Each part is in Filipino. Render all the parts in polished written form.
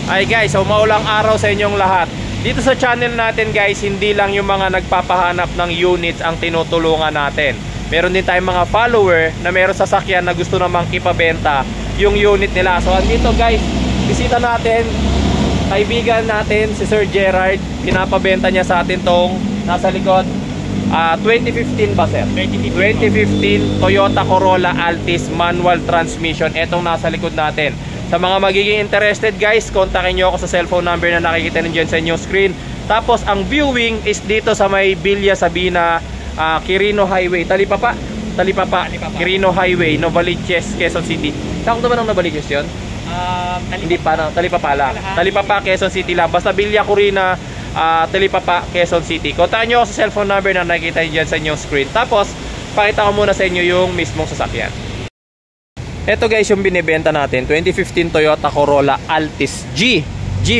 Ay guys, so maulang araw sa inyong lahat. Dito sa channel natin guys, hindi lang yung mga nagpapahanap ng units ang tinutulungan natin. Meron din tayong mga follower na meron sasakyan na gusto namang ipabenta yung unit nila. So andito guys, bisita natin kaibigan natin si Sir Gerard. Pinapabenta niya sa atin tong nasa likod 2015 ba sir? 2015 Toyota Corolla Altis manual transmission. Etong nasa likod natin. Sa mga magiging interested guys, kontakin nyo ako sa cellphone number na nakikita nyo dyan sa inyong screen. Tapos ang viewing is dito sa may Villa Sabina, Quirino Highway, Talipapa, Quirino Highway, Novaliches, Quezon City. Saan ba ng Novaliches yun? Hindi pa, no? Talipapa lang. Talipapa, Quezon City lang. Basta Villa Corina, Talipapa, Quezon City. Kontakin nyo ako sa cellphone number na nakikita nyo dyan sa inyong screen. Tapos, pakita ko muna sa inyo yung mismong sasakyan. Ito guys yung binibenta natin, 2015 Toyota Corolla Altis G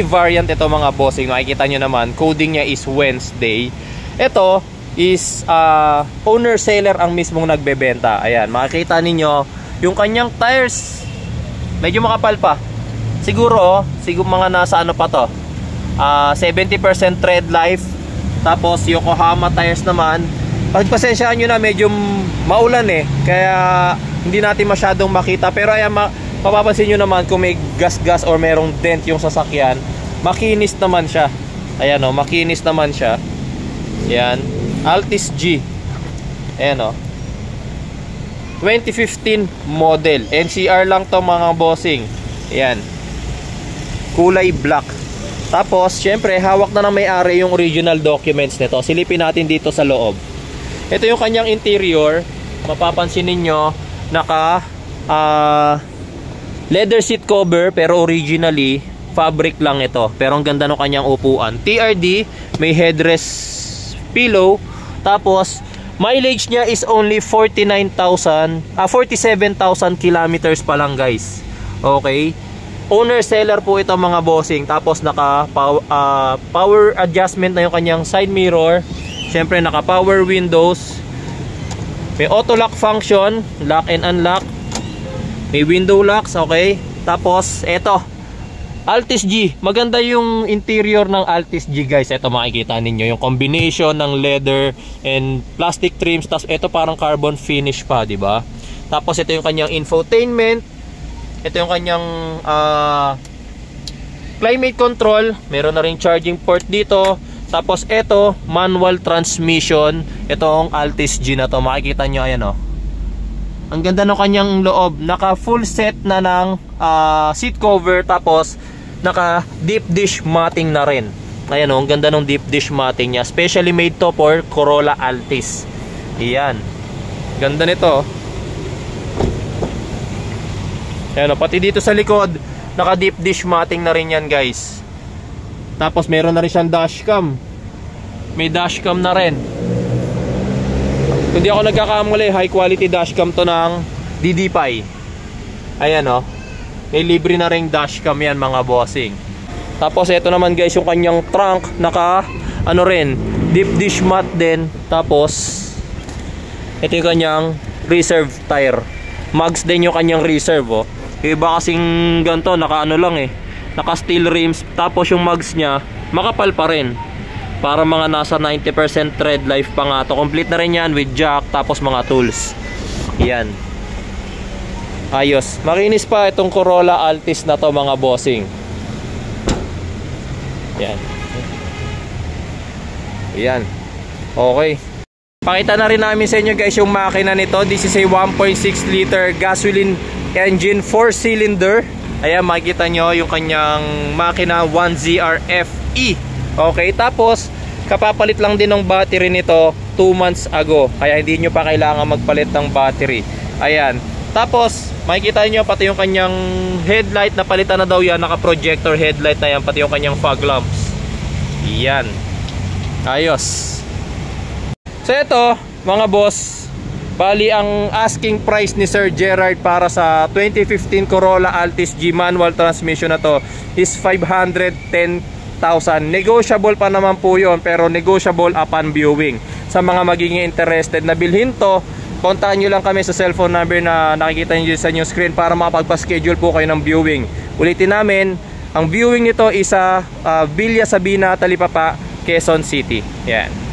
variant ito mga bossing. Makikita nyo naman, coding niya is Wednesday. Ito is owner seller ang mismong nagbebenta. Ayan, makikita ninyo yung kanyang tires. Medyo makapal pa. Siguro mga nasa ano pa to, 70% tread life. Tapos Yokohama tires naman. Pagpasensyaan nyo na, medyo maulan kaya hindi natin masyadong makita. Pero ayan, mapapansin nyo naman kung may gas-gas or merong dent yung sasakyan, makinis naman siya. Ayan o, makinis naman siya. Ayan, Altis G. Ayan o, 2015 model. NCR lang to mga bossing. Ayan, kulay black. Tapos syempre hawak na ng may-ari yung original documents nito. Silipin natin dito sa loob. Ito yung kanyang interior. Mapapansin ninyo, naka leather seat cover, pero originally fabric lang ito. Pero ang ganda ng kanyang upuan. TRD, may headrest pillow. Tapos mileage niya is only 47,000 kilometers pa lang guys. Okay, owner seller po ito mga bossing. Tapos naka power adjustment na yung kanyang side mirror. Siyempre naka power windows. May auto lock function, lock and unlock. May window locks, okay. Tapos eto, Altis G. Maganda yung interior ng Altis G guys. Eto makikita ninyo yung combination ng leather and plastic trims. Tapos eto parang carbon finish pa, di ba? Tapos ito yung kanyang infotainment. Ito yung kanyang climate control. Meron na ring charging port dito. Tapos ito, manual transmission. Itong Altis G na to, makikita nyo, ayan o. Ang ganda ng kanyang loob. Naka full set na ng seat cover. Tapos naka deep dish matting na rin. Ayan o, ang ganda ng deep dish matting niya. Specially made to for Corolla Altis. Ayan, ganda nito. Ayan o, pati dito sa likod naka deep dish matting na rin yan guys. Tapos meron na rin siyang dashcam. May dashcam na rin. Kung di ako nagkakamali, high quality dashcam to ng DD5. Ayan o, may libre na ring dashcam yan mga bossing. Tapos ito naman guys yung kanyang trunk. Naka ano rin, deep dish mat din. Tapos ito yung kanyang reserve tire. Mags din yung kanyang reserve o. Iba kasing ganito, naka ano lang naka steel rims. Tapos yung mags nya makapal pa rin. Para mga nasa 90% tread life pa nga to. Complete na rin yan with jack. Tapos mga tools. Yan, ayos, makinis pa itong Corolla Altis na to mga bossing. Yan. Yan, okay. Pakita na rin namin sa inyo guys yung makina nito. This is a 1.6 liter gasoline engine 4-cylinder. Ayan, makikita nyo yung kanyang makina 1ZR-FE. Okay, tapos kapapalit lang din ng battery nito 2 months ago. Kaya hindi nyo pa kailangan magpalit ng battery. Ayan, tapos makikita nyo pati yung kanyang headlight. Napalitan na daw yan, naka projector headlight na yan. Pati yung kanyang fog lamps. Yan, ayos. So ito mga boss, bali ang asking price ni Sir Gerard para sa 2015 Corolla Altis G manual transmission na to is 510,000. Negotiable pa naman po yun, pero negotiable upon viewing. Sa mga magiging interested na bilhin to, kontakin nyo lang kami sa cellphone number na nakikita nyo sa inyong screen para makapagpa-schedule po kayo ng viewing. Ulitin namin, Ang viewing nito is sa Villa Sabina, Talipapa, Quezon City. Yan.